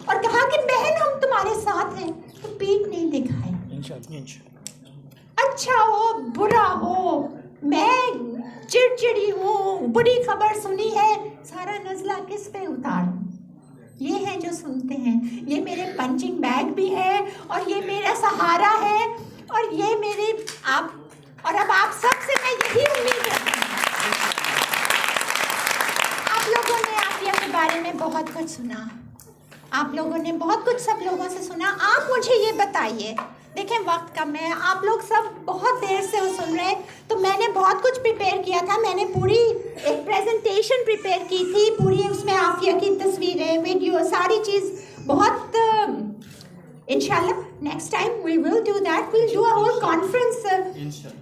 और कहा कि बहन हम तुम्हारे साथ हैं, तो पीठ नहीं दिखाई। अच्छा हो बुरा हो, मैं चिड़चिड़ी हूँ, बुरी खबर सुनी है, सारा नज़ला किस पे उतारूं? ये है जो सुनते हैं, ये मेरे पंचिंग बैग भी है और ये मेरा सहारा है और ये मेरे आप, और अब आप सब से मैं यही उम्मीद रखती हूँ। आप लोगों ने आफिया के बारे में बहुत कुछ सुना, आप लोगों ने बहुत कुछ सब लोगों से सुना। आप मुझे ये बताइए, देखें वक्त कम है, आप लोग सब बहुत देर से वो सुन रहे हैं, तो मैंने बहुत कुछ प्रिपेयर किया था। मैंने पूरी एक प्रेजेंटेशन प्रिपेयर की थी, पूरी उसमें आफिया की तस्वीरें, वीडियो, सारी चीज़ बहुत इंशाल्लाह next time we will do that, will do a whole conference.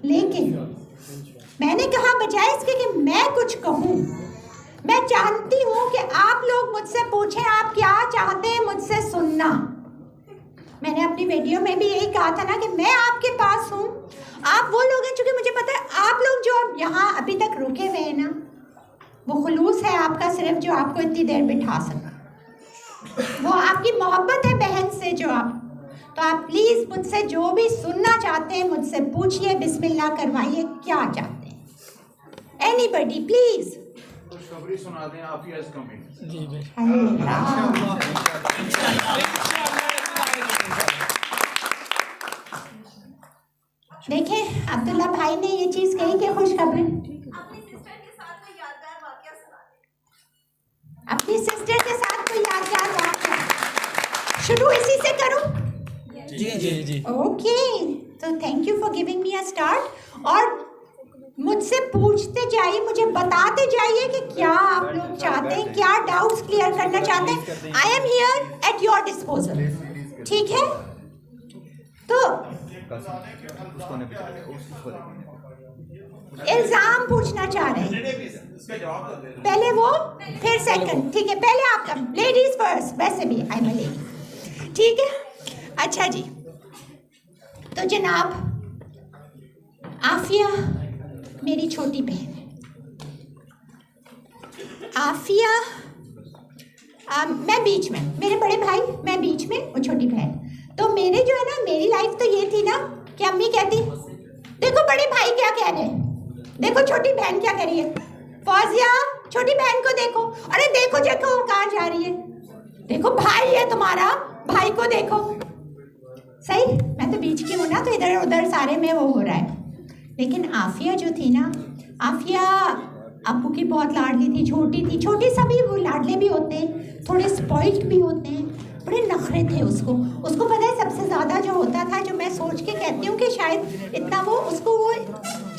लेकिन मैंने कहा बजाय इसके कि मैं कुछ कहूँ, मैं जानती हूँ कि आप लोग मुझसे पूछें आप क्या चाहते हैं मुझसे सुनना। मैंने अपनी वीडियो में भी यही कहा था ना कि मैं आपके पास हूँ, आप वो लोग हैं, चूँकि मुझे पता है आप लोग जो यहाँ अभी तक रुके हुए हैं ना, वो खुलूस है आपका सिर्फ जो आपको इतनी देर बिठा सका, वो आपकी मोहब्बत है बहन से जो आप, तो आप प्लीज़ मुझसे जो भी सुनना चाहते हैं मुझसे पूछिए, बिस्मिल्लाह करवाइए, क्या चाहते हैं, एनीबडी प्लीज़। खुशखबरी सुना दें, आफिया इज कमिंग। जी देखें अब्दुल्ला भाई ने ये चीज़ कही कि खुशखबरी, अपनी सिस्टर के साथ कोई यादगार वाकया सुना दें। अपनी सिस्टर के साथ कोई यादगार वाकया, शुरू इसी से करूं? जी ओके, तो thank you for giving me a start, और मुझसे पूछते जाइए, मुझे बताते जाइए कि क्या आप लोग चाहते हैं, क्या डाउट्स क्लियर करना चाहते हैं। I am here at your disposal, ठीक है? तो इल्जाम पूछना चाह रहे हैं, पहले वो फिर सेकंड, ठीक है? पहले आपका, लेडीज फर्स्ट, वैसे भी आई एम अ लेडी, ठीक है? अच्छा जी, तो जनाब आफिया मेरी छोटी बहन है। आफिया मैं बीच में, मेरे बड़े भाई, मैं बीच में, वो छोटी बहन। तो मेरे जो है ना, मेरी लाइफ तो ये थी ना कि अम्मी कहती देखो बड़े भाई क्या कह रहे हैं, देखो छोटी बहन क्या कह रही है, फौजिया छोटी बहन को देखो, अरे देखो देखो वो कहाँ जा रही है, देखो भाई है तुम्हारा, भाई को देखो। सही, मैं तो बीच की हूँ ना, तो इधर उधर सारे में वो हो रहा है। लेकिन आफिया जो थी ना, आफिया अब्बू की बहुत लाडली थी, छोटी थी, छोटी सभी वो लाडले भी होते हैं, थोड़े स्पॉइल्ड भी होते हैं, बड़े नखरे थे उसको पता है सबसे ज़्यादा जो होता था, जो मैं सोच के कहती हूँ कि शायद इतना वो उसको वो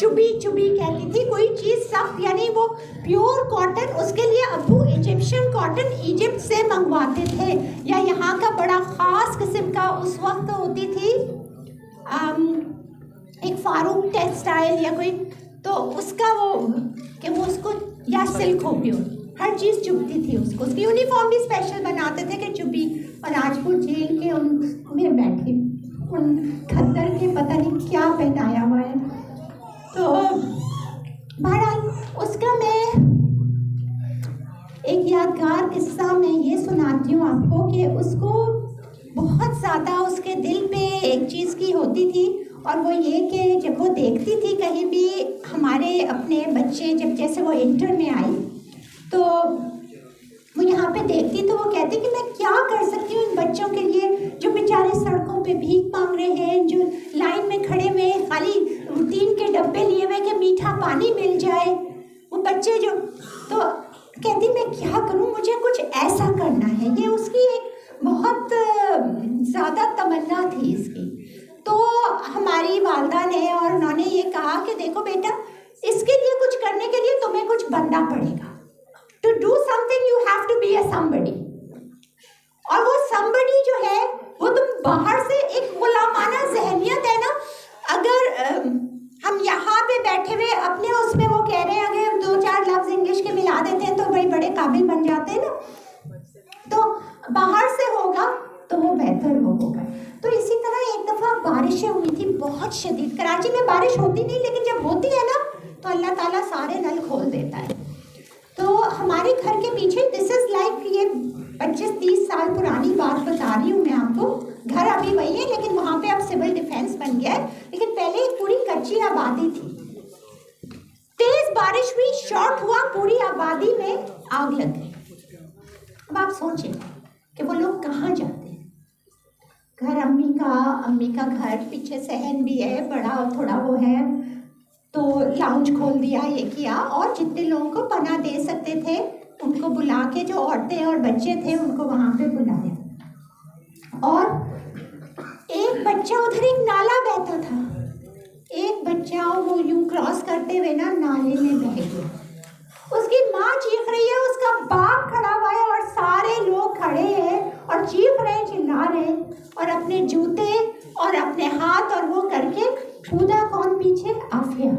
चुबी चुबी कहती थी, कोई चीज़ सख्त, यानी वो प्योर कॉटन, उसके लिए अब्बू इजिप्शियन कॉटन इजिप्ट से मंगवाते थे, या यहाँ का बड़ा ख़ास किस्म का उस वक्त होती थी एक फारूक टेक्सटाइल या कोई, तो उसका वो कि वो उसको, या सिल्क हो प्योर, हर चीज़ चुभती थी उसको, उसकी यूनिफॉर्म भी स्पेशल बनाते थे कि चुभी। और राजपूत जेल के उनमें बैठी उन खद्दर के पता नहीं क्या पहनाया हुआ है। तो बहरहाल उसका मैं एक यादगार किस्सा मैं ये सुनाती हूँ आपको कि उसको बहुत ज़्यादा उसके दिल पे एक चीज़ की होती थी, और वो ये कि जब वो देखती थी कहीं भी हमारे अपने बच्चे, जब जैसे वो इंटर में आई तो वो यहाँ पे देखती तो वो कहती कि मैं क्या कर सकती हूँ इन बच्चों के लिए जो बेचारे सड़कों पे भीख मांग रहे हैं, जो लाइन में खड़े हुए खाली 3 के डब्बे लिए हुए कि मीठा पानी मिल जाए, वो बच्चे जो, तो कहती मैं क्या करूँ, मुझे कुछ ऐसा करना है। ये उसकी एक बहुत ज़्यादा तमन्ना थी इसकी। तो हमारी वालदा ने और उन्होंने ये कहा कि देखो बेटा, इसके लिए कुछ करने के लिए तुम्हें कुछ बनना पड़ेगा। To do something you have to be a somebody, और वो somebody जो है वो तुम बाहर से एक गुलामाना जहनियत है ना, अगर हम यहाँ पे बैठे हुए अपने उसमें वो कह रहे हैं अगर 2-4 लफ्ज़ इंग्लिश के मिला देते हैं तो भाई बड़े काबिल बन जाते हैं ना, तो बाहर से होगा तो वो बेहतर होगा। तो इसी तरह एक दफ़ा बारिशें हुई थी बहुत शदीद, कराची में बारिश होती नहीं लेकिन जब होती है ना तो अल्लाह ताला सारे नल खोल देता है। तो हमारे घर के पीछे, दिस इज़ लाइक ये 25-30 साल पुरानी बात अभी वही है, लेकिन वहाँ पे अब सिविल डिफेंस बन गया है। लेकिन पहले एक पूरी कच्ची आबादी थी। तेज बारिश हुई, शॉर्ट हुआ, पूरी आबादी में आग लग गई। अब आप सोचें कि वो लोग कहाँ जाते हैं। घर अम्मी का घर पीछे सहन भी है, बड़ा थोड़ा वो है, तो लाउंज खोल दिया, ये किया, और जितने लोगों को पनाह दे सकते थे उनको बुला के, जो औरतें और बच्चे थे उनको वहाँ पे बुलाया। और एक बच्चा, उधर एक नाला बहता था, एक बच्चा वो यूं क्रॉस करते हुए ना नाले में बह गया। उसकी माँ चीख रही है, उसका बाप खड़ा हुआ है, और सारे लोग खड़े हैं और चीख रहे हैं, चिल्ला रहे हैं, और अपने जूते और अपने हाथ और वो करके कूदा। कौन पीछे? आफिया।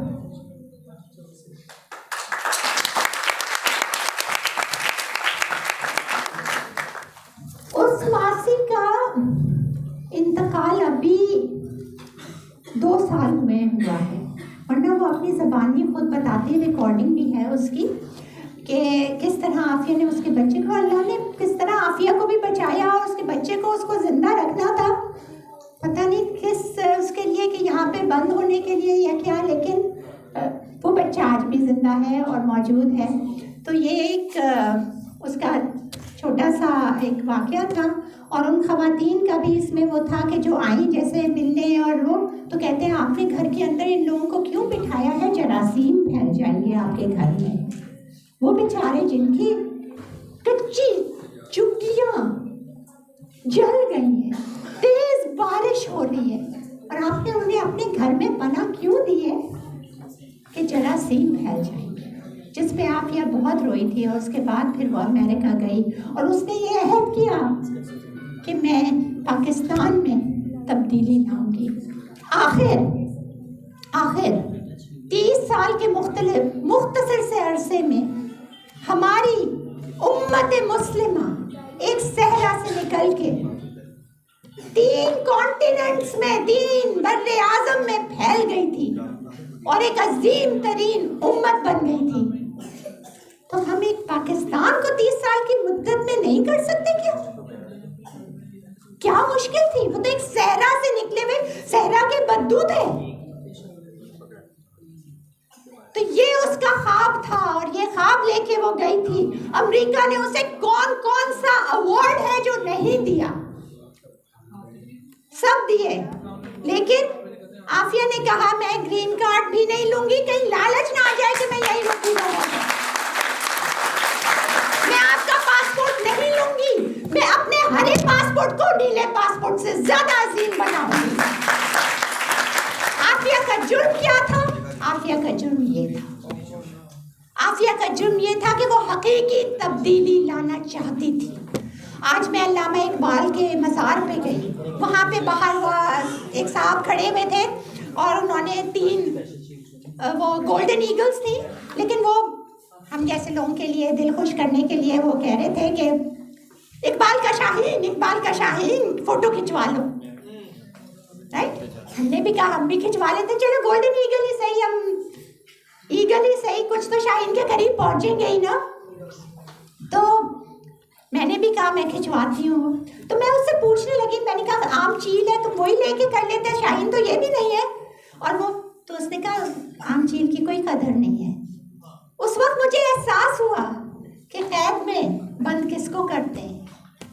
उस मासी का इंतकाल अभी 2 साल में हुआ है, वरना वो अपनी ज़बान में खुद बताती है, रिकॉर्डिंग भी है उसकी, कि किस तरह आफिया ने उसके बच्चे को, अल्लाह ने किस तरह आफिया को भी बचाया, और उसके बच्चे को उसको ज़िंदा रखना था, पता नहीं किस उसके लिए, कि यहाँ पे बंद होने के लिए या क्या, लेकिन वो बच्चा आज भी ज़िंदा है और मौजूद है। तो ये एक उसका छोटा सा एक वाक़या था। और उन ख़वातीन का भी इसमें वो था कि जो आई जैसे मिलने, और वो तो कहते हैं आपने घर के अंदर इन लोगों को क्यों बिठाया है, जरासीम फैल जाएंगे आपके घर में। वो बेचारे जिनकी कच्ची झुग्गियाँ जल गई हैं, तेज बारिश हो रही है, और आपने उन्हें अपने घर में पनाह क्यों दी है कि जरासीम फैल जाएंगे। जिस पे आफिया बहुत रोई थी, और उसके बाद फिर वो अमेरिका गई, और उसने ये अहद किया कि मैं पाकिस्तान में तब्दीली लाऊंगी। आखिर 30 साल के मुख्तसर से अरसे में हमारी उम्मत मुस्लिमा एक सहरा से निकल के 3 कॉन्टिनेंट्स में, 3 बर्रे आज़म में फैल गई थी, और एक अजीम तरीन उम्मत बन गई थी। तो हम एक पाकिस्तान को 30 साल की मुद्दत में नहीं कर सकते क्या मुश्किल थी? वो तो एक सहरा से निकले हुए सहरा के बद्दू थे। तो ये उसका ख्वाब था, और ये ख्वाब लेके वो गई थी। अमेरिका ने उसे कौन कौन सा अवार्ड है जो नहीं दिया, सब दिए, लेकिन आफिया ने कहा मैं ग्रीन कार्ड भी नहीं लूंगी, कहीं लालच ना आ जाए कि मैं यही रुकी रहूंगी। मैं आपका पासपोर्ट नहीं लूंगी, मैं अपने हरे पासपोर्ट को नीले पासपोर्ट से ज्यादा अजीम बनाऊंगी। आफिया का जुर्म क्या था? आफिया का जुर्म ये था, आफिया का जुर्म ये था कि वो हकीकी तब्दीली लाना चाहती थी। आज मैं अल्लामा इकबाल के मज़ार पे गई, वहाँ पे बाहर एक साहब खड़े हुए थे, और उन्होंने 3 वो गोल्डन ईगल्स थी, लेकिन वो हम जैसे लोगों के लिए दिल खुश करने के लिए वो कह रहे थे कि इकबाल का शाहीन फोटो खिंचवा लो, राइट? हमने भी कहा हम भी खिंचवा लेते, चलो गोल्डन ईगल ही सही, हम ईगल ही सही, कुछ तो शाहीन के करीब पहुंचेंगे ही ना। तो मैंने भी कहा मैं खिंचवाती हूँ। तो मैं उससे पूछने लगी, मैंने कहा आम चील है तो वही लेके कर लेते हैं, शाहीन तो ये भी नहीं है। और वो तो उसने कहा आम चील की कोई कदर नहीं है। उस वक्त मुझे एहसास हुआ कि कैद में बंद किसको करते हैं,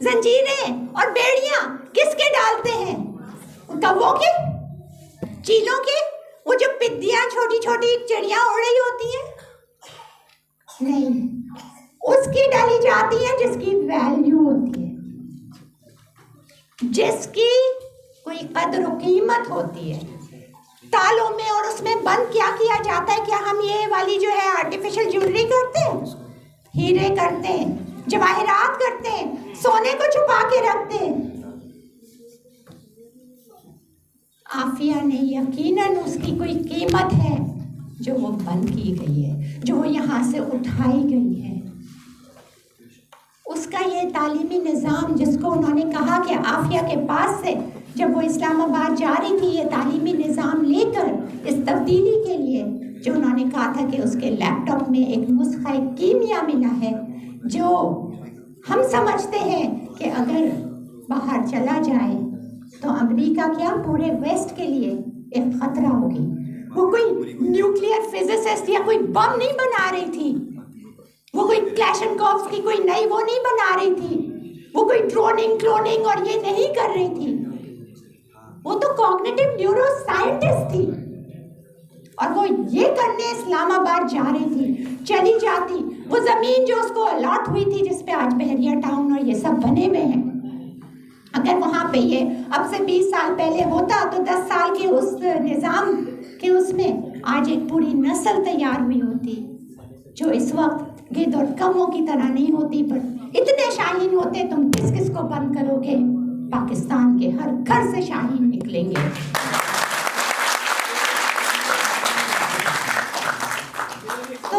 जंजीरें और बेड़ियां किसके डालते हैं, कौवों के, चीलों के, वो जो पिद्दियां छोटी छोटी चिड़ियां उड़ रही होती हैं, नहीं, उसकी डाली जाती है जिसकी वैल्यू होती है, जिसकी कोई कदर और कीमत होती है। तालों में और उसमें बंद क्या किया जाता है? क्या हम ये वाली जो है आर्टिफिशियल ज्वेलरी करते हैं, हीरे करते हैं, जवाहरात करते हैं, सोने को छुपा के रखते हैं। आफिया ने यकीनन उसकी कोई कीमत है जो वो बंद की गई है, जो वो यहाँ से उठाई गई है। उसका ये तालीमी निज़ाम जिसको उन्होंने कहा कि आफिया के पास से जब वो इस्लामाबाद जा रही थी ये तालीमी निज़ाम लेकर इस तब्दीली के लिए, जो उन्होंने कहा था कि उसके लैपटॉप में एक नुस्खा कीमिया मिला है जो हम समझते हैं कि अगर बाहर चला जाए तो अमेरिका क्या पूरे वेस्ट के लिए एक खतरा होगी। वो कोई न्यूक्लियर फिजिसिस्ट या कोई बम नहीं बना रही थी, वो कोई क्लैशनकॉफ की कोई नई वो नहीं बना रही थी, वो कोई ड्रोनिंग क्लोनिंग और ये नहीं कर रही थी। वो तो कॉग्निटिव न्यूरो साइंटिस्ट थी और वो ये करने इस्लामाबाद जा रही थी। चली जाती, वो जमीन जो उसको अलॉट हुई थी जिस पे आज बहरिया टाउन और ये सब बने हुए हैं, अगर वहाँ पे ये अब से 20 साल पहले होता तो 10 साल के उस निज़ाम के उसमें आज एक पूरी नस्ल तैयार हुई होती जो इस वक्त गिद्ध और कौवों की तरह नहीं होती, पर इतने शाहीन होते। तुम किस किस को बंद करोगे? पाकिस्तान के हर घर से शाहीन निकलेंगे। तो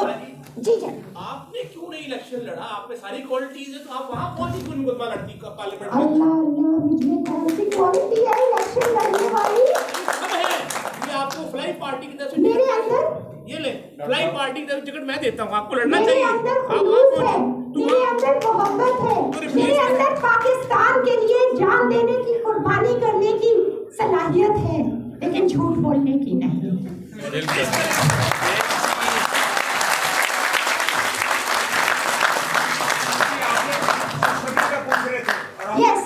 जी जी, आपने क्यों नहीं इलेक्शन लड़ा? आप में सारी क्वालिटीज है, तो आप वहाँ कौन सी क्यों मुकदमा लड़ती पार्लियामेंट में? अल्लाह अल्लाह, मुझे कौन सी क्वालिटी है इलेक्शन लड़ने वाली? सब है। ये आपको फ्लाई पार्टी की तरफ से मेरे अंदर, ये ले, फ्लाई पार्टी की तरफ टिकट मैं देता हूँ, आपको लड़ना मेरे चाहिए। अंदर आप खुलूस है, तुम मेरे अंदर मोहब्बत है, मेरे अंदर पाकिस्तान के लिए जान देने की, कुर्बानी करने की सलाहियत है, लेकिन झूठ बोलने की नहीं। यस,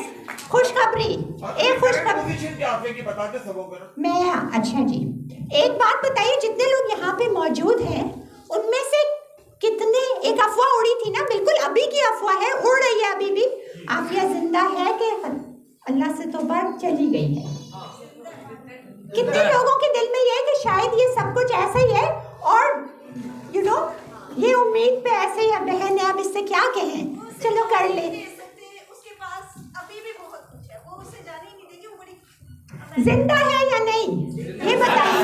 खुशखबरी, एक खुशखबरी बताते सबों को। मैं, अच्छा जी, एक बात बताइए, जितने लोग यहाँ पे मौजूद हैं उनमें से कितने, एक अफवाह उड़ी थी ना, बिल्कुल अभी की अफवाह है, उड़ रही है अभी भी, आफिया जिंदा है कि अल्लाह से तो बात चली गई है? कितने लोगों के दिल में ये है कि शायद ये सब कुछ ऐसा ही है और यू नो ये उम्मीद पे ऐसे ही बहन है, अब इससे क्या कहें, चलो कर ले। उसके पास अभी भी बहुत कुछ है, वो उसे जाने ही नहीं देगी, वो बड़ी जिंदा है या नहीं ये बताइए।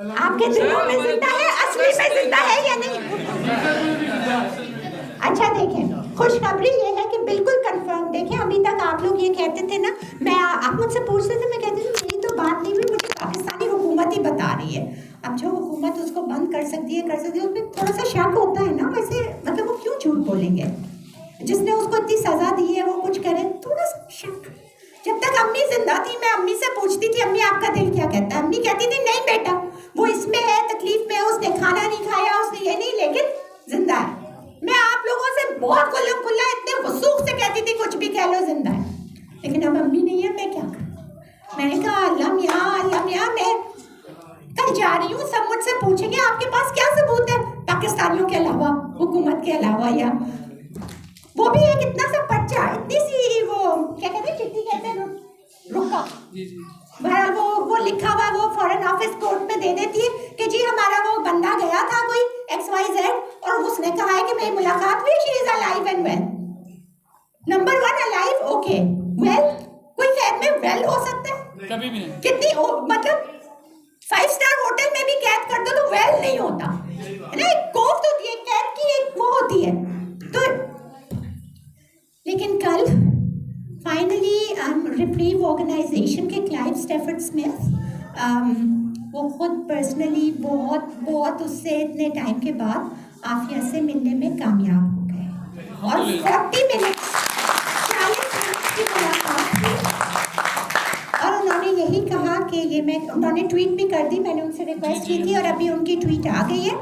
आपके दिलों में जिंदा है, असली में जिंदा है या नहीं? अच्छा देखें, खुशखबरी ये है कि बिल्कुल कंफर्म, देखें अभी तक आप लोग ये कहते थे ना, मैं आप मुझसे पूछते थे, मैं कहती थी मेरी तो बात नहीं हुई, मुझे पाकिस्तानी हुकूमत ही बता रही है। अब जो हुकूमत उसको बंद कर सकती है उसमें थोड़ा सा शक होता है ना, वैसे मतलब वो क्यों झूठ बोलेंगे? जिसने उसको इतनी सजा दी है वो कुछ करे, थोड़ा सा शक। जब तक अम्मी जिंदा थी मैं अम्मी से पूछती थी, अम्मी आपका दिल क्या कहता है? अम्मी कहती थी नहीं बेटा, वो इसमें है, तकलीफ में है, उसने खाना नहीं खाया, उसने ये नहीं, लेकिन जिंदा है। मैं आप लोगों से बहुत खुल्लम खुल्ला इतने वसूख से कहती थी कुछ भी कह लो जिंदा है, लेकिन अब अम्मी नहीं है, मैं क्या करूं? मैंने कहा अल्लाह मियां, मैं कल जा रही हूँ, सब मुझसे पूछेंगे आपके पास क्या सबूत है पाकिस्तानियों के अलावा, हुकूमत के अलावा, या वो भी एक इतना सा बच्चा, इतनी सी वो क्या कहते हैं, चिट्ठी कहते हैं, रुका बहरहाल वो लिखा हुआ वो फॉरेन ऑफिस कोर्ट में दे देती है कि जी हमारा वो बंदा गया था कोई XYZ और उसने कहा है कि मेरी मुलाकात हुई, she is alive and well. Number 1 alive, okay, well, कोई कैद में वेल हो सकता है? कभी भी नहीं। कितनी मतलब 5 स्टार होटल में भी कैद कर दो तो वेल नहीं होता है ना, एक कोफ होती है कैद की, एक वो होती है। तो लेकिन कल फाइनली रिप्रीव ऑर्गेनाइजेशन के क्लाइव स्टेफर्ड स्मिथ, वो खुद पर्सनली बहुत उससे इतने टाइम के बाद आफिया से मिलने में कामयाब हो गए और 40 मिनट 40 मिनट की मुलाकात थी और उन्होंने यही कहा कि ये उन्होंने ट्वीट भी कर दी, मैंने उनसे रिक्वेस्ट की थी और अभी उनकी ट्वीट आ गई है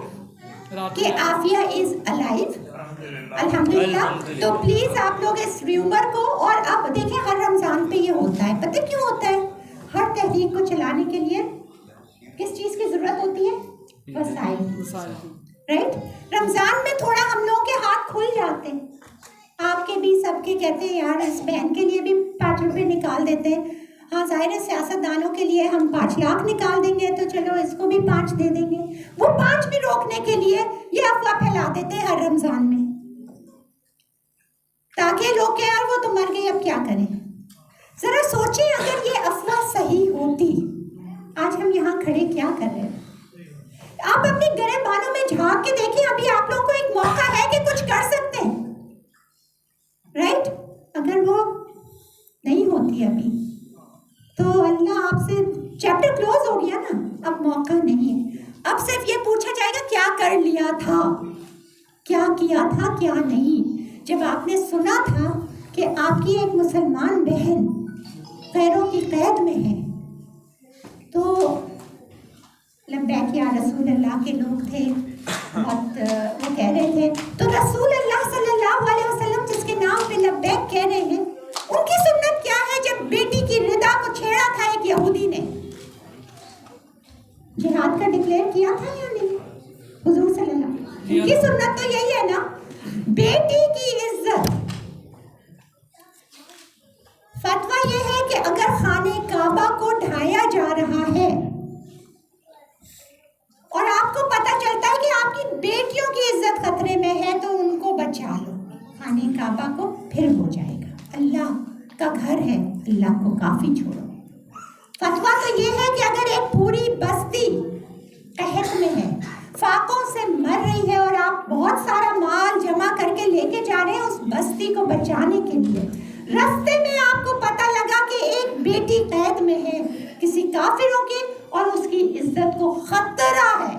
कि आफिया इज अलाइव, अल्हम्दुलिल्लाह। तो प्लीज़ आप लोग इस र्यूमर को, और अब देखें हर रमज़ान पे ये होता है, पता क्यों होता है? हर तहरीक को चलाने के लिए किस चीज़ की ज़रूरत होती है? वसाइल, राइट? रमज़ान में थोड़ा हम लोगों के हाथ खुल जाते हैं, आपके भी सबके, कहते हैं यार इस बहन के लिए भी 5 रुपये निकाल देते हैं, हाँ जाहिर है सियासतदानों के लिए हम 5 लाख निकाल देंगे तो चलो इसको भी 5 दे देंगे, वो 5 भी रोकने के लिए ये अफवाह फैला देते हैं हर रमज़ान में, ताकि लोग कहें यार वो तो मर गई अब क्या करें। जरा सोचें अगर ये अफवाह सही होती, आज हम यहाँ खड़े क्या कर रहे हैं? आप अपनी गिरेबानों में झांक के देखें, अभी आप लोगों को एक मौका है कि कुछ कर सकते हैं, राइट? अगर वो नहीं होती अभी तो अल्लाह आपसे, चैप्टर क्लोज हो गया ना, अब मौका नहीं है, अब सिर्फ ये पूछा जाएगा क्या कर लिया था, क्या किया था, क्या नहीं। जब आपने सुना था कि आपकी एक मुसलमान बहन गैरों की कैद में है, तो लब्बैक या रसूल अल्लाह के लोग थे, बहुत वो कह रहे थे, तो रसूल अल्लाह सल्लल्लाहु अलैहि वसल्लम जिसके नाम पे लब्बैक कह रहे हैं, उनकी सुन्नत क्या है? जब बेटी की रिदा को छेड़ा था एक यहूदी ने, जिहाद का डिक्लेयर किया था या नहीं हुजूर सल्लल्लाहु अलैहि वसल्लम? उनकी सुन्नत तो यही है ना, बेटी की इज्जत। फतवा ये है कि अगर खाने काबा को ढाया जा रहा है और आपको पता चलता है कि आपकी बेटियों की इज्जत खतरे में है, तो उनको बचा लो, खाने काबा को फिर हो जाएगा, अल्लाह का घर है, अल्लाह को काफी छोड़ो। फतवा तो ये है कि अगर एक पूरी बस्ती कहत में है, फाकों से मर रही है और आप बहुत सारा माल जमा करके लेके जा रहे हैं उस बस्ती को बचाने के लिए, रास्ते में आपको पता लगा कि एक बेटी कैद में है किसी काफिरों की और उसकी इज्जत को खतरा है,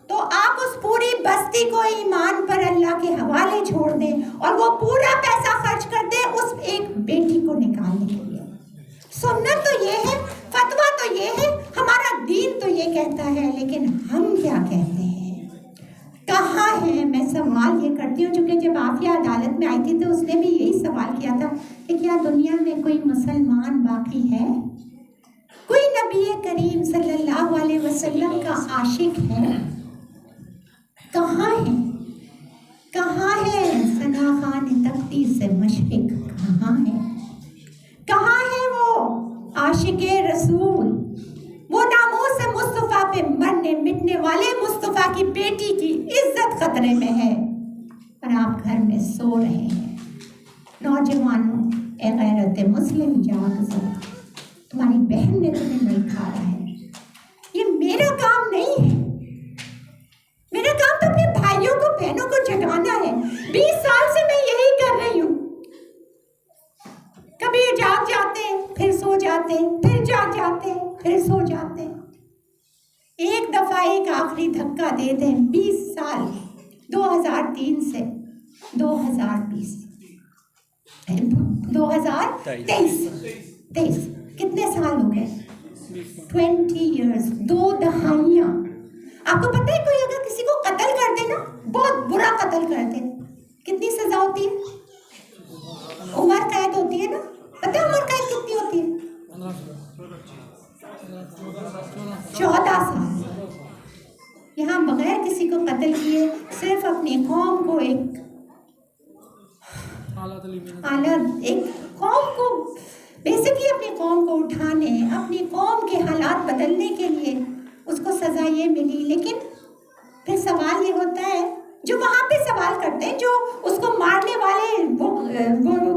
तो आप उस पूरी बस्ती को ईमान पर अल्लाह के हवाले छोड़ दें और वो पूरा पैसा खर्च कर दें उस एक बेटी को निकालने के लिए। सुन्नत तो ये है, फतवा तो ये है, हमारा दीन तो ये कहता है, लेकिन हम क्या कहते हैं? कहाँ है? मैं सवाल ये करती हूँ, चूँकि जब आफिया अदालत में आई थी तो उसने भी यही सवाल किया था कि क्या दुनिया में कोई मुसलमान बाकी है, कोई नबी करीम सल्लल्लाहु अलैहि वसल्लम का आशिक है? कहाँ है? कहाँ है सना खान तख्ती से मशरिक? कहाँ है? कहाँ है वो आशिके रसूल, वो नामूस मुस्तफ़ा पे मरने मिटने वाले मुस्तफ़ा की बेटी की इज्जत खतरे में है और आप घर में सो रहे हैं? नौजवानों, ए गैरत मुस्लिम जाग ज़रा, तुम्हारी बहन ने तुम्हें नहीं खाया है। ये मेरा काम नहीं है, मेरा काम तो अपने भाइयों को बहनों को जगाना है। 20 साल से मैं यही कर रही हूँ, कभी जाग जाते हैं फिर सो जाते हैं, फिर जाग जाते हैं फिर सो जाते हैं। एक दफा एक आखिरी धक्का दे दें। 20 साल 2003 से 2020 2023 कितने साल हो गए? 20 years, 2 दहाइयाँ। आपको पता है कोई अगर किसी को कत्ल कर दे ना, बहुत बुरा कत्ल कर दे, कितनी सजा होती है? उम्र कैद होती है ना? पता है उम्र कैद कितनी होती है? 14 साल। यहाँ बगैर किसी को कत्ल किए सिर्फ अपनी कौम को एक कौम को बेसिकली अपनी कौम को उठाने, अपनी कौम के हालात बदलने के लिए उसको सजा ये मिली। लेकिन फिर सवाल ये होता है, जो वहाँ पे सवाल करते हैं, जो उसको मारने वाले वो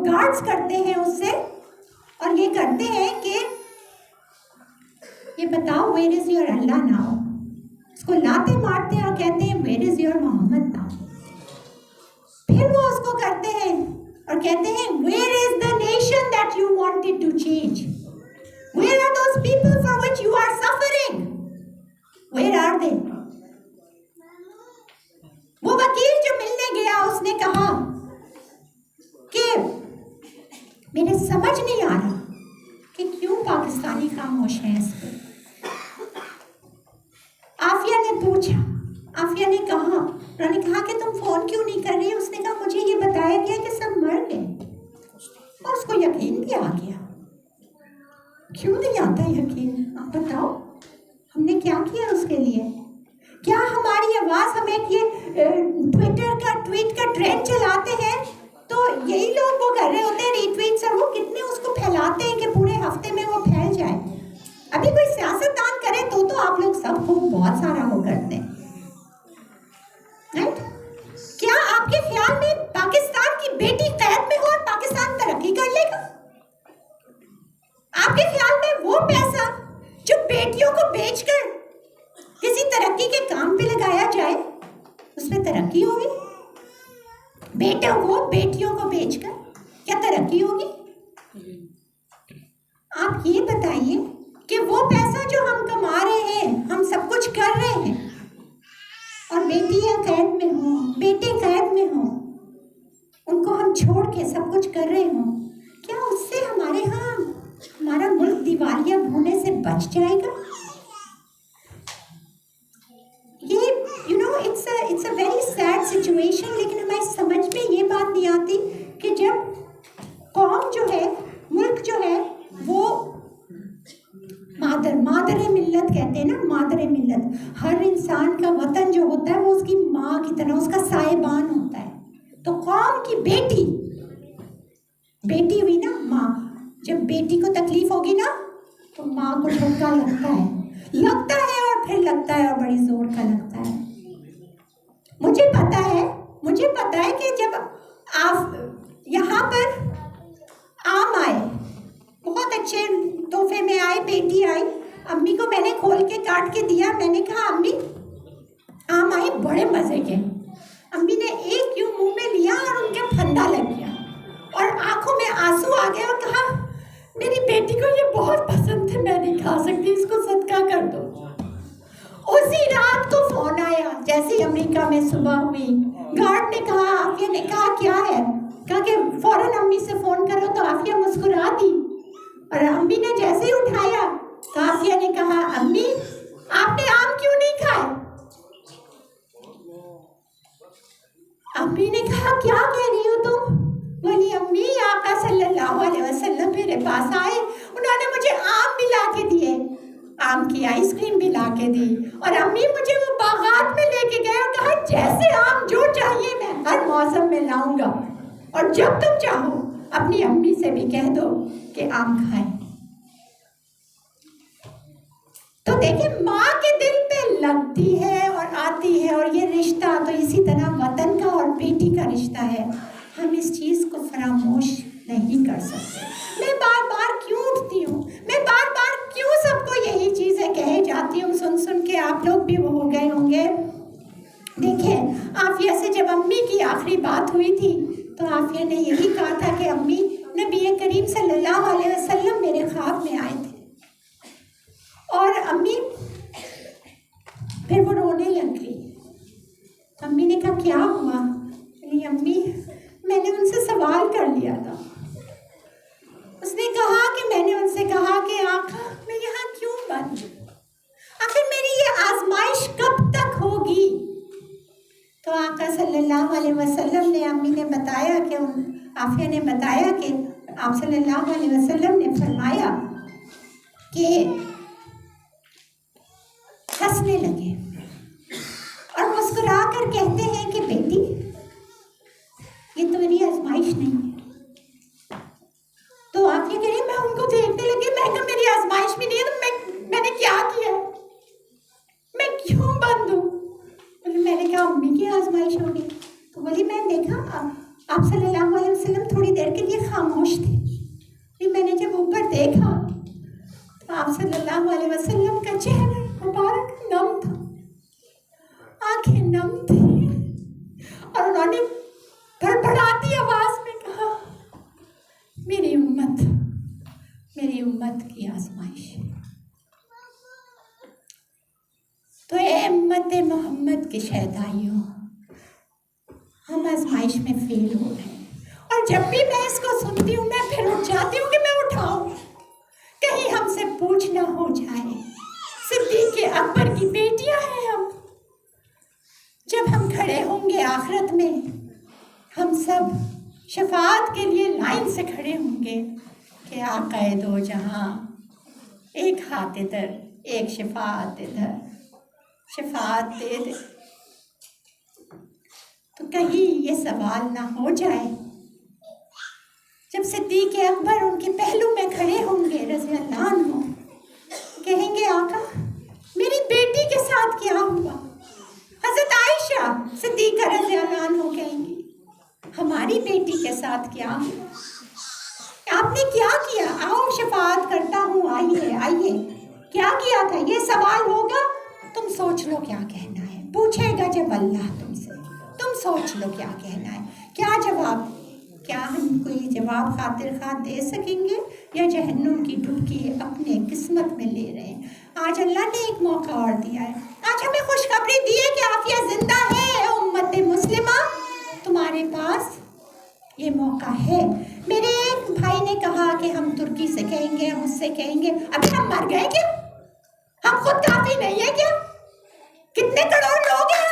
गार्ड्स करते हैं उससे, और ये करते हैं कि ये बताओ where is your Allah now. उसको लाते मारते हैं और कहते हैं where is your Muhammad now. फिर वो उसको करते हैं और कहते हैं where is the nation that you wanted to change, where are those people for which you are suffering, where are they. वो वकील जो मिलने गया उसने कहा कि मेरे समझ नहीं आ रहा कि क्यों पाकिस्तानी खामोश हैं इस पर। आफिया ने पूछा, आफिया ने कहा, उन्होंने कहा कि तुम फोन क्यों नहीं कर रही? उसने कहा मुझे ये बताया गया कि सब मर गए, और उसको यकीन भी आ गया। क्यों नहीं आता यकीन? आप बताओ हमने क्या किया उसके लिए? क्या हमारी आवाज़, हम एक ये ट्विटर का ट्वीट का ट्रेंड चलाते हैं तो यही लोग वो कर रहे होते हैं रीट्वीट्स, और वो कितने उसको फैलाते हैं कि पूरे हफ्ते में वो फैल जाए। अभी कोई सियासतदान करे तो आप लोग सब खूब बहुत सारा वो करते हैं, राइट? क्या आपके ख्याल में पाकिस्तान की बेटी कैद में हो और पाकिस्तान तरक्की कर लेगा? आपके ख्याल में वो पैसा जो बेटियों को बेचकर किसी तरक्की के काम पे लगाया जाए उसमें तरक्की होगी? बेटों को बेटियों को बेचकर क्या तरक्की होगी? आप ये बताइए कि वो पैसा जो हम कमा रहे हैं, हम सब कुछ कर रहे हैं, और बेटियां कैद में हो, बेटे कैद में हो, उनको हम छोड़ के सब कुछ कर रहे बेटी हुई ना माँ, जब बेटी को तकलीफ होगी ना तो माँ को झटका लगता है और फिर लगता है और बड़ी जोर का लगता है। मुझे पता है कि जब आप यहाँ पर आम आए, बहुत अच्छे तोहफे में आए, बेटी आई, अम्मी को मैंने खोल के काट के दिया। मैंने कहा अम्मी आम आए बड़े मजे के। अम्मी ने एक यूं मुंह में लिया और उनके फंदा लग गया और आंखों में आंसू आ गए और कहा मेरी बेटी को ये बहुत पसंद थे, मैं नहीं खा सकती, इसको सदका कर दो। उसी रात को फोन आया, जैसे अमेरिका में सुबह हुई, गार्ड ने कहा, आफिया ने कहा क्या है, कहा कि फौरन अम्मी से फोन करो। तो आफिया मुस्कुरा दी और अम्मी ने जैसे ही उठाया तो आफिया ने कहा अम्मी आपने आम क्यों नहीं खाए? अम्मी ने कहा क्या कह रही हो तुम? बोली अम्मी आका सल्लल्लाहु अलैहि वसल्लम मेरे पास आए, उन्होंने मुझे आम भी ला के दिए, आम की आइसक्रीम भी ला के दी और अम्मी मुझे वो बागात में लेके गए और कहा जैसे आम जो चाहिए मैं हर मौसम में लाऊंगा और जब तुम चाहो अपनी अम्मी से भी कह दो कि आम खाएं। तो देखिए माँ के दिल पे लगती है और आती है और ये रिश्ता तो इसी तरह वतन का और बेटी का रिश्ता है, हम इस चीज़ को फरामोश नहीं कर सकते। मैं बार बार क्यों उठती हूँ, मैं बार बार क्यों सबको यही चीज़ें कहे जाती हूँ, सुन के आप लोग भी वो हो गए होंगे। देखिए आफिया से जब अम्मी की आखिरी बात हुई थी तो आफिया ने यही कहा था कि अम्मी नबी करीम सल्लल्लाहु अलैहि वसल्लम मेरे ख्वाब में आए थे। और अम्मी फिर वो रोने लग गई। अम्मी ने कहा क्या हुआ? अम्मी मैंने उनसे सवाल कर लिया था, उसने कहा कि मैंने उनसे कहा कि आका मैं यहाँ क्यों बंद, आखिर मेरी ये आजमाइश कब तक होगी? तो आका सल्लल्लाहु अलैहि वसल्लम ने, अम्मी ने बताया कि आफिया ने बताया कि आप सल्लल्लाहु अलैहि वसल्लम ने फरमाया कि हंसने लगे और मुस्कुरा कर कहते हैं कि बेटी ये तो मेरी आजमाइश नहीं है। तो आप ये कह रही मैं उनको देखने लगी, मैं कहा मेरी आजमाइश भी नहीं है तो मैंने क्या किया, मैं क्यों बंद हूँ? मैंने कहा अम्मी की आजमाइश होगी। तो बोली मैं देखा आप सल्लल्लाहु अलैहि वसल्लम थोड़ी देर के लिए खामोश थे, फिर मैंने जब ऊपर देखा तो आप सल्लल्लाहु अलैहि वसल्लम का चेहरा मुबारक नम था, आंखें नम थी और उन्होंने धड़धड़ाती आवाज में कहा मेरी उम्मत की आजमाइश है। तो ए उम्मत मोहम्मद के शहदाइयों, हम आजमाइश में फेल हो रहे हैं और जब भी मैं इसको सुनती हूँ मैं फिर उठ जाती हूँ कि मैं उठाऊँ, कहीं हमसे पूछ ना हो जाए। सिद्दीक़ अकबर की बेटियां हैं हम, जब हम खड़े होंगे आखिरत में हम सब शफाअत के लिए लाइन से खड़े होंगे कि आक़ाए दो जहां एक हाथ इधर एक शफाअत इधर, शफाअत दे दे। तो कहीं ये सवाल ना हो जाए जब सिद्दीक़ अकबर उनके पहलू में खड़े होंगे रज़ी अल्लाह अन्हु, कहेंगे आका मेरी बेटी के साथ क्या हुआ? हज़रत आयशा सिद्दीक़ा रज़ी अल्लाह अन्हु कहेंगी हमारी बेटी के साथ क्या हुआ, आपने क्या किया? आओ शफाअत करता हूँ, आइए क्या किया था? ये सवाल होगा, तुम सोच लो क्या कहना है, पूछेगा जब अल्लाह तुमसे, तुम सोच लो क्या कहना है, क्या जवाब, क्या हम कोई जवाब खातिर खा दे सकेंगे या जहन्नुम की डुबकी अपने किस्मत में ले रहे हैं? आज अल्लाह ने एक मौका और दिया है, आज हमें खुशखबरी दी है कि आफिया जिंदा है। उम्मत मुस्लिमा तुम्हारे पास ये मौका है। मेरे एक भाई ने कहा कि हम तुर्की से कहेंगे, हम उससे कहेंगे, अभी हम मर गए क्या? हम खुद काफी नहीं है क्या? कितने करोड़ लोग हैं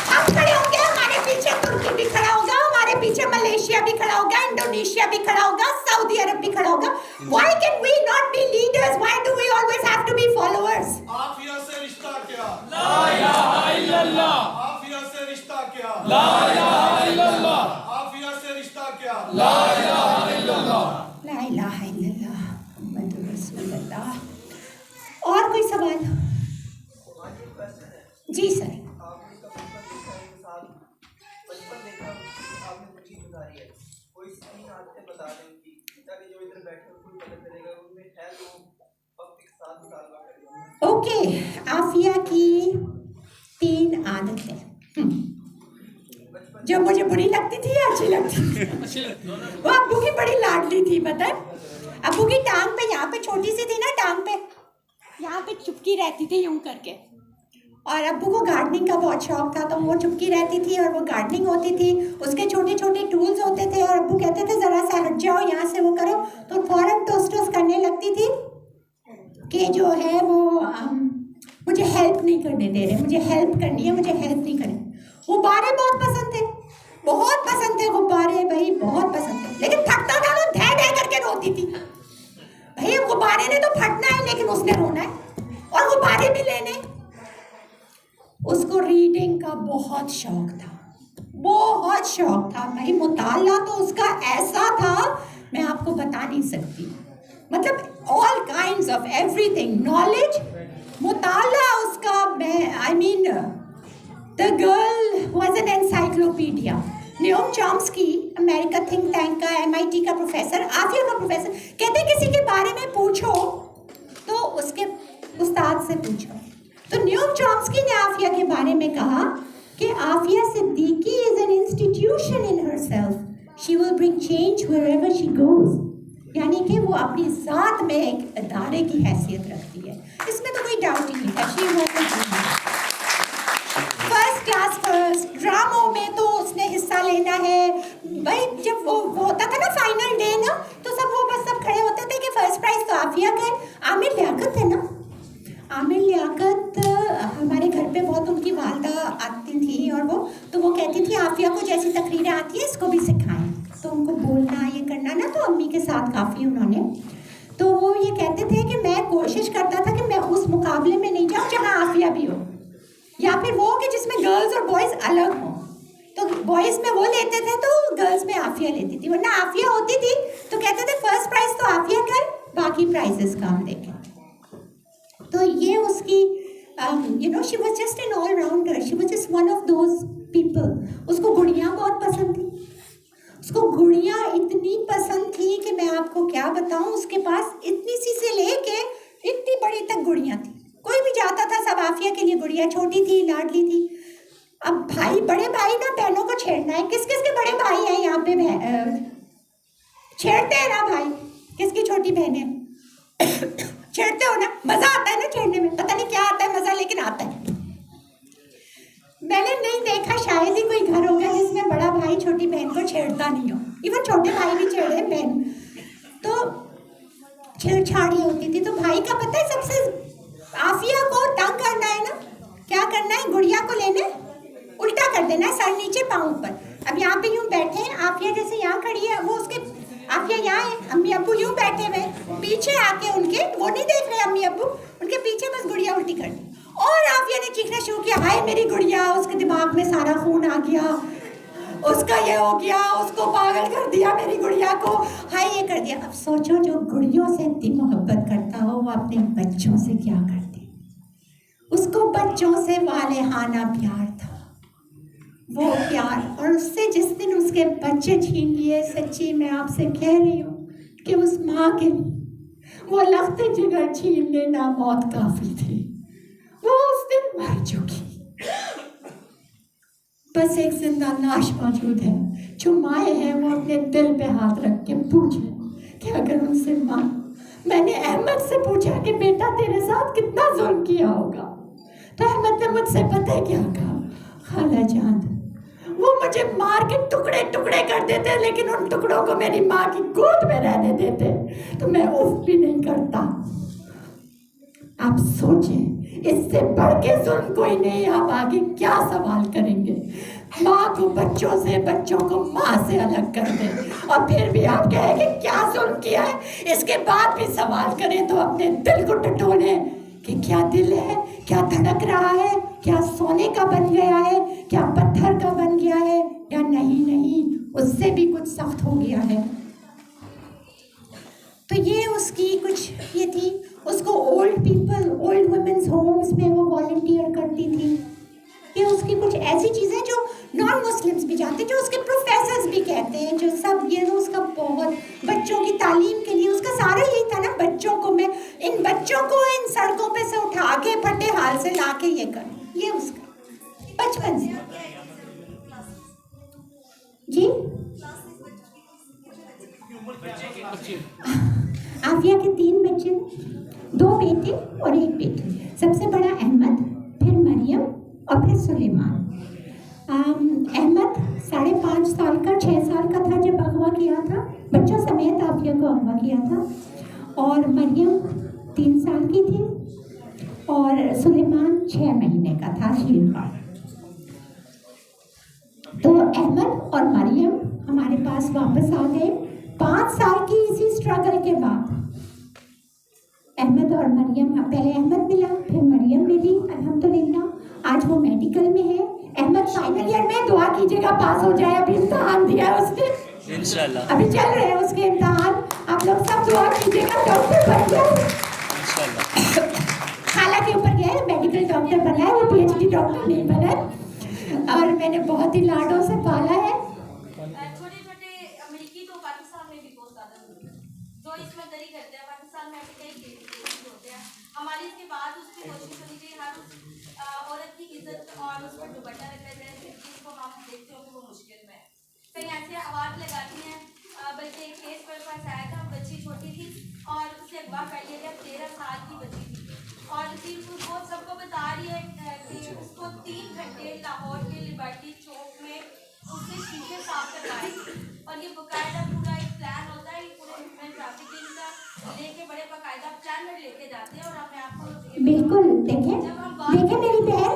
हम खड़े होंगे, हमारे पीछे तुर्की भी खड़ा होगा, हमारे पीछे मलेशिया भी खड़ा होगा, इंडोनेशिया भी खड़ा होगा, सऊदी अरब भी खड़ा होगा। Why can we not be leaders? Why do we always have to be followers? Aafia से रिश्ता क्या? ला इलाहा इल्लल्लाह। आफिया से रिश्ता क्या? ला इलाहा इल्लल्लाह। आफिया से रिश्ता रिश्ता क्या? ला इलाहा इल्लल्लाह मुहम्मदुर रसूलुल्लाह। और कोई सवाल? जी सर। ओके, आफिया की 3 आदतें जो मुझे बुरी लगती थी या अच्छी लगती थी? वो अब्बू की बड़ी लाडली थी, पता है? अब्बू की टांग पे, यहाँ पे छोटी सी थी ना टांग पे, यहाँ पे चुपकी रहती थी यूं करके। और अब्बू को गार्डनिंग का बहुत शौक था, तो वो चुपकी रहती थी और वो गार्डनिंग होती थी। उसके छोटे छोटे टूल्स होते थे और अब्बू कहते थे ज़रा सा हट जाओ यहाँ से, वो करो, तो फ़ौरन टोस करने लगती थी कि जो है वो मुझे हेल्प नहीं करने दे रहे, मुझे हेल्प करनी है, मुझे हेल्प नहीं करनी। गुब्बारे बहुत पसंद थे, बहुत पसंद थे गुब्बारे, भाई बहुत पसंद थे, लेकिन फटता था तो ढह ढह करके रोती थी। भाई अब गुब्बारे ने तो फटना है, लेकिन उसने रोना है और गुब्बारे भी लेने। उसको रीडिंग का बहुत शौक था, बहुत शौक था भाई। मुताला तो उसका ऐसा था, मैं आपको बता नहीं सकती। मतलब all kinds of everything, knowledge, मुताला उसका, मैं I mean the girl was an encyclopedia. Noam Chomsky, America think tank का, MIT का प्रोफेसर, आफिया का प्रोफेसर, कहते किसी के बारे में पूछो तो उसके उस्ताद से पूछो। तो न्यूम चॉम्स्की ने आफिया के बारे में कहा कि Aafia Siddiqui is an institution in herself, she will bring change wherever she goes. यानी कि वो अपनी ज़ात में एक अदारे की हैसियत रखती है, इसमें तो कोई डाउट ही नहीं था। She was first class first. ड्रामों में तो उसने हिस्सा लेना है भाई। जब वो होता था ना फाइनल डे ना, तो सब खड़े होते थे कि फर्स्ट प्राइज तो आफिया का है। आमिर लियाकत है ना, आमिर लियाकत हमारे घर पे बहुत उनकी वालदा आती थी, और वो कहती थी आफिया को जैसी तकरीरें आती है इसको भी सिखाएं। तो उनको बोलना ये करना ना, तो अम्मी के साथ काफ़ी उन्होंने, तो वो ये कहते थे कि मैं कोशिश करता था कि मैं उस मुकाबले में नहीं जाऊँ जहाँ आफिया भी हो, या फिर वो कि जिसमें गर्ल्स और बॉयज़ अलग हों। तो बॉयज़ में वो लेते थे तो गर्ल्स में आफिया लेती थी, वरना आफिया होती थी तो कहते थे फर्स्ट प्राइज़ तो आफिया कर, बाकी प्राइजेस का हम देखें। तो ये उसकी she was just an all rounder, she was just one of those people. उसको गुड़ियाँ बहुत पसंद थी, उसको गुड़ियाँ इतनी पसंद थी कि मैं आपको क्या बताऊँ। उसके पास इतनी सी से लेके इतनी बड़ी तक गुड़ियाँ थी। कोई भी जाता था सब आफिया के लिए गुड़िया, छोटी थी, लाडली थी। अब भाई, बड़े भाई ना बहनों को छेड़ना है, किस किस के बड़े भाई हैं यहाँ पे? छेड़ते हैं ना भाई, किसकी छोटी बहनें छेड़ते हो ना, मज़ा आता है ना छेड़ने में, पता नहीं क्या आता है मज़ा, लेकिन आता है। मैंने नहीं देखा, शायद ही कोई घर होगा जिसमें बड़ा भाई छोटी बहन को छेड़ता नहीं हो। इवन छोटे भाई भी छेड़े बहन, तो छेड़छाड़ी होती थी। तो भाई का पता है सबसे आफिया को तंग करना है ना, क्या करना है? गुड़िया को लेने उल्टा कर देना है, सर नीचे पाँव ऊपर। अब यहाँ पे यूँ बैठे हैं, आफिया जैसे यहाँ खड़ी है, वो उसके आफिया यहाँ है, अम्मी अब्बू यूँ बैठे हुए, पीछे आके उनके, वो नहीं देख रहे अम्मी अब्बू, उनके पीछे बस गुड़िया उल्टी कर दी। और आफिया ने चीखना शुरू किया, हाय मेरी गुड़िया, उसके दिमाग में सारा खून आ गया, उसका ये हो गया, उसको पागल कर दिया मेरी गुड़िया को, हाय ये कर दिया। अब सोचो जो गुड़ियों से इतनी मोहब्बत करता हो, वो अपने बच्चों से क्या करती। उसको बच्चों से वालेहाना प्यार था, वो प्यार। और उससे जिस दिन उसके बच्चे छीन लिए, सच्ची मैं आपसे कह रही हूँ कि उस माँ के वो लख्ते जिगर छीन लेना मौत काफी थी। वो उस दिन मर चुकी, बस एक जिंदा लाश मौजूद है। जो माए हैं वो अपने दिल पे हाथ रख के पूछे कि अगर उनसे माँ, मैंने अहमद से पूछा कि बेटा तेरे साथ कितना जुल्म किया होगा, तो अहमद ने मुझसे पता है क्या कहा, खाला जान वो मुझे मार के टुकड़े टुकड़े कर देते, लेकिन उन टुकड़ों को मेरी माँ की गोद में रहने देते, तो मैं उफ भी नहीं करता। आप सोचें, इससे बढ़ के जुल्म कोई नहीं। आप आगे क्या सवाल करेंगे? माँ को बच्चों से, बच्चों को माँ से अलग कर दे, और फिर भी आप कहेंगे क्या जुल्म किया है। इसके बाद भी सवाल करें तो अपने दिल को टटोलें कि क्या दिल है, क्या धड़क रहा है, क्या सोने का बन गया है, क्या पत्थर का बन गया है, या नहीं। उससे भी कुछ सख्त हो गया है। तो ये उसकी कुछ ये थी। उसको ओल्ड वुमेन्स होम्स में वो वॉलंटियर करती थी। ये उसकी कुछ ऐसी चीज़ें जो नॉन मुस्लिम्स भी जानते, जो उसके प्रोफेसर्स भी कहते हैं, जो सब ये उसका बहुत बच्चों की तालीम के लिए उसका सारा यही था ना, बच्चों को मैं इन बच्चों को इन सड़कों पे से उठा के फटे हाल से ला के ये कर, ये उसका बचपन से। जी आफिया के 3 बच्चे, 2 बेटे और 1 बेटी। सबसे बड़ा अहमद, फिर मरियम और फिर सुलेमान। अहमद 5.5 साल का 6 साल का था जब अगवा किया था, बच्चों समेत आफिया को अगवा किया था। और मरियम 3 साल की थी और सुलेमान 6 महीने का था, शीरखा। तो अहमद और मरियम हमारे पास वापस आ गए 5 साल की इसी स्ट्रगल के बाद। अहमद और मरियम, पहले अहमद मिला फिर मरियम मिली, अल्हम्दुलिल्लाह आज वो मेडिकल में है। अहमद फाइनल ईयर में, दुआ कीजिएगा पास हो जाए, अभी इम्तहान दिया है उसने इंशाल्लाह, अभी चल रहे हैं उसके इम्तहान। आप लोग सब दुआ कीजिएगा डॉक्टर बन जाए इंशाल्लाह। खाला के ऊपर गया है, मेडिकल डॉक्टर बना है, वो PhD डॉक्टर नहीं बना है। और मैंने बहुत ही लाडों से पाला है। छोटे-छोटे अमेरिकी तो पाकिस्तान में भी बहुत ज़्यादा जो इसमें दरी करते हैं, पाकिस्तान में कई केसेस होते हैं। हमारी इसके बाद उसकी कोशिश करी गई हर औरत की इज्जत और उस पर दुपट्टा रखा जाए, जिसको हम देखते हो कि वो मुश्किल में है। कई ऐसे आवाज़ लगाती हैं, बल्कि एक केस मेरे पास आया था, बच्ची छोटी थी और उससे अगवा कर लिया गया, 13 साल की बच्ची थी। और वो सबको बता रही है कि उसको 3 घंटे लाहौर के लिबर्टी चौक में उससे शीशे साफ करवाए। और ये बाकायदा पूरा एक प्लान होता है, पूरे ह्यूमन ट्रैफिकिंग का लेके बड़े बाकायदा प्लानर लेके जाते हैं। और मैं आपको बिल्कुल देखें मेरी बहन